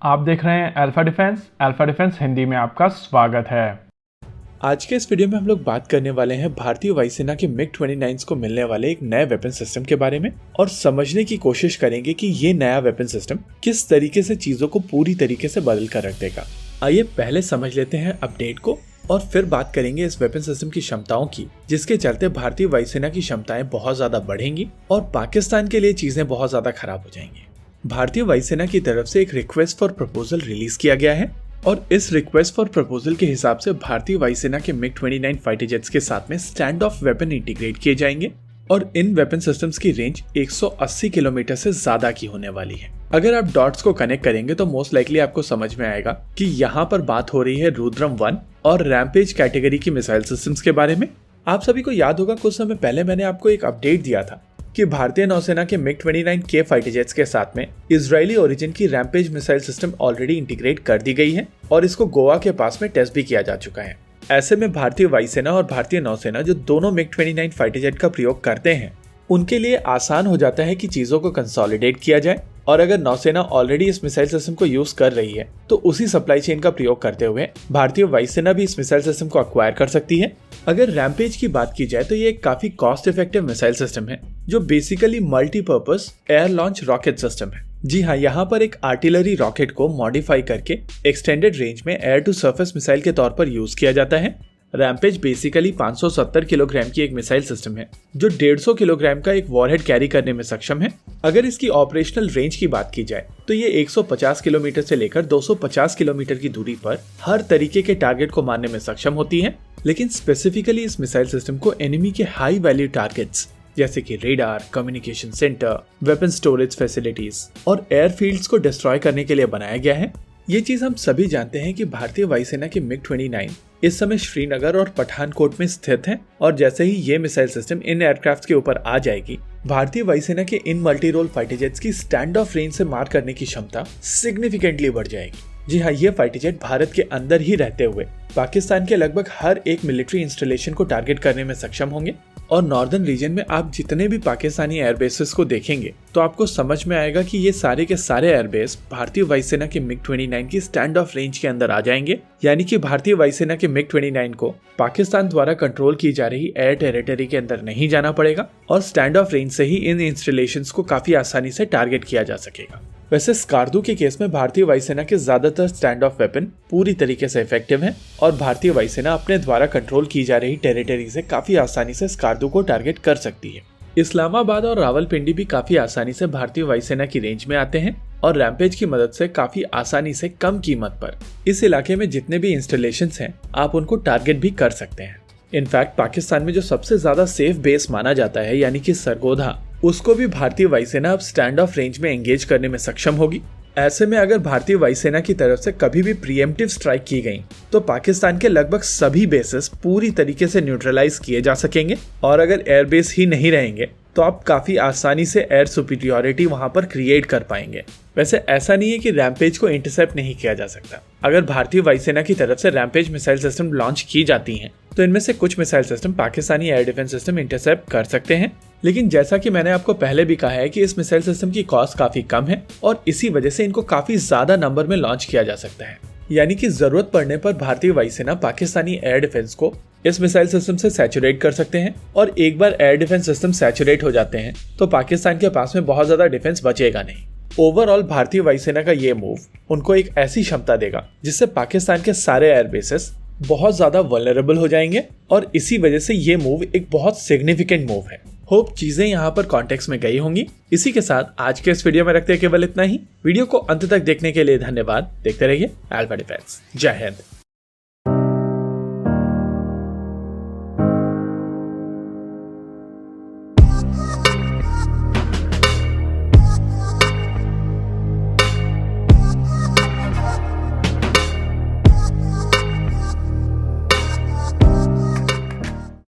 आप देख रहे हैं अल्फा डिफेंस हिंदी में आपका स्वागत है। आज के इस वीडियो में हम लोग बात करने वाले हैं भारतीय वायुसेना के MiG-29 को मिलने वाले एक नए वेपन सिस्टम के बारे में और समझने की कोशिश करेंगे कि ये नया वेपन सिस्टम किस तरीके से चीजों को पूरी तरीके से बदल कर रख देगा। आइए पहले समझ लेते हैं अपडेट को और फिर बात करेंगे इस वेपन सिस्टम की क्षमताओं की, जिसके चलते भारतीय वायुसेना की क्षमताएं बहुत ज्यादा बढ़ेंगी और पाकिस्तान के लिए चीजें बहुत ज्यादा खराब हो जाएंगी। भारतीय वायुसेना की तरफ से एक रिक्वेस्ट फॉर प्रपोजल रिलीज किया गया है और इस रिक्वेस्ट फॉर प्रपोजल के हिसाब से भारतीय वायुसेना के MiG-29 फाइटर जेट्स के साथ में स्टैंड ऑफ वेपन इंटीग्रेट किए जाएंगे और इन वेपन सिस्टम्स की रेंज 180 किलोमीटर से ज्यादा की होने वाली है। अगर आप डॉट्स को कनेक्ट करेंगे तो मोस्ट लाइकली आपको समझ में आएगा कि यहाँ पर बात हो रही है रुद्रम 1 और रैम्पेज कैटेगरी की मिसाइल सिस्टम्स के बारे में। आप सभी को याद होगा कुछ समय पहले मैंने आपको एक अपडेट दिया था कि भारतीय नौसेना के MiG-29 के फाइटर जेट्स के साथ में इजरायली ओरिजिन की rampage missile system already integrate कर दी गई है और इसको गोवा के पास में टेस्ट भी किया जा चुका है। ऐसे में भारतीय वायुसेना और भारतीय नौसेना जो दोनों MiG-29 फाइटर जेट का प्रयोग करते हैं उनके लिए आसान हो जाता है कि चीजों को कंसोलिडेट किया जाए और अगर नौसेना ऑलरेडी इस मिसाइल सिस्टम को यूज कर रही है तो उसी सप्लाई चेन का प्रयोग करते हुए भारतीय वायुसेना भी इस मिसाइल सिस्टम को अक्वायर कर सकती है। अगर रैम्पेज की बात की जाए तो ये एक काफी कॉस्ट इफेक्टिव मिसाइल सिस्टम है जो basically multipurpose air launch rocket system है। जी हाँ, यहाँ पर एक आर्टिलरी रॉकेट को मॉडिफाई करके एक्सटेंडेड रेंज में एयर टू सरफेस मिसाइल के तौर पर यूज किया जाता है। रैम्पेज बेसिकली 570 किलोग्राम की एक मिसाइल सिस्टम है जो 150 किलोग्राम का एक वॉरहेड कैरी करने में सक्षम है। अगर इसकी ऑपरेशनल रेंज की बात की जाए तो ये 150 किलोमीटर से लेकर 250 किलोमीटर की दूरी पर हर तरीके के टारगेट को मारने में सक्षम होती है। लेकिन स्पेसिफिकली इस मिसाइल सिस्टम को एनिमी के हाई वैल्यू टारगेट्स जैसे कि radar, communication centre, weapon storage facilities और एयरफील्ड्स को डिस्ट्रॉय करने के लिए बनाया गया है। ये चीज हम सभी जानते हैं कि भारतीय वायुसेना की MiG-29 इस समय श्रीनगर और पठानकोट में स्थित है और जैसे ही ये मिसाइल सिस्टम इन एयरक्राफ्ट के ऊपर आ जाएगी, भारतीय वायुसेना के इन मल्टी रोल फाइटर जेट्स की स्टैंड ऑफ रेंज से मार करने की क्षमता सिग्निफिकेंटली बढ़ जाएगी। जी हाँ, ये फाइटर जेट भारत के अंदर ही रहते हुए पाकिस्तान के लगभग हर एक मिलिट्री इंस्टॉलेशन को टारगेट करने में सक्षम होंगे और नॉर्दर्न रीजन में आप जितने भी पाकिस्तानी एयरबेसेस को देखेंगे तो आपको समझ में आएगा कि ये सारे के सारे एयरबेस भारतीय वायुसेना के MiG-29 की स्टैंड ऑफ रेंज के अंदर आ जाएंगे। यानी कि भारतीय वायुसेना के MiG-29 को पाकिस्तान द्वारा कंट्रोल की जा रही एयर टेरिटरी के अंदर नहीं जाना पड़ेगा और स्टैंड ऑफ रेंज से ही इन इंस्टॉलेशंस को काफी आसानी से टारगेट किया जा सकेगा। वैसे स्कार्दू के केस में भारतीय वायुसेना के ज्यादातर स्टैंड ऑफ वेपन पूरी तरीके से इफेक्टिव हैं और भारतीय वायुसेना अपने द्वारा कंट्रोल की जा रही टेरिटरी से काफी आसानी से स्कार्दू को टारगेट कर सकती है। इस्लामाबाद और रावलपिंडी भी काफी आसानी से भारतीय वायुसेना की रेंज में आते हैं और रैम्पेज की मदद से काफी आसानी से कम कीमत पर इस इलाके में जितने भी इंस्टॉलेशंस हैं आप उनको टारगेट भी कर सकते हैं। इनफैक्ट पाकिस्तान में जो सबसे ज्यादा सेफ बेस माना जाता है यानी कि सरगोधा, उसको भी भारतीय वायुसेना अब स्टैंड ऑफ रेंज में एंगेज करने में सक्षम होगी। ऐसे में अगर भारतीय वायुसेना की तरफ से कभी भी प्रीएम्प्टिव स्ट्राइक की गई तो पाकिस्तान के लगभग सभी बेसेस पूरी तरीके से न्यूट्रलाइज किए जा सकेंगे और अगर एयरबेस ही नहीं रहेंगे तो आप काफी आसानी से एयर सुपीरियरिटी वहां पर क्रिएट कर पाएंगे। वैसे ऐसा नहीं है कि रैम्पेज को इंटरसेप्ट नहीं किया जा सकता। अगर भारतीय वायुसेना की तरफ से रैम्पेज मिसाइल सिस्टम लॉन्च की जाती हैं तो इनमें से कुछ missile system Pakistani air defence system intercept कर सकते हैं। लेकिन जैसा कि मैंने आपको पहले भी कहा है कि इस मिसाइल सिस्टम की कॉस्ट काफी कम है और इसी वजह से इनको काफी ज्यादा नंबर में लॉन्च किया जा सकता है। यानी कि जरूरत पड़ने पर भारतीय वायुसेना पाकिस्तानी एयर डिफेंस को इस मिसाइल सिस्टम से सैचुरेट कर सकते हैं और एक बार एयर डिफेंस सिस्टम सैचुरेट हो जाते हैं तो पाकिस्तान के पास में बहुत ज्यादा डिफेंस बचेगा नहीं। ओवरऑल भारतीय वायुसेना का ये मूव उनको एक ऐसी क्षमता देगा जिससे पाकिस्तान के सारे एयरबेसेस बहुत ज्यादा वल्नरेबल हो जाएंगे और इसी वजह से ये मूव एक बहुत सिग्निफिकेंट मूव है। होप चीजें यहाँ पर कॉन्टेक्स्ट में गई होंगी। इसी के साथ आज के इस वीडियो में रखते हैं केवल इतना ही। वीडियो को अंत तक देखने के लिए धन्यवाद। देखते रहिए अल्फा डिफेंस। जय हिंद।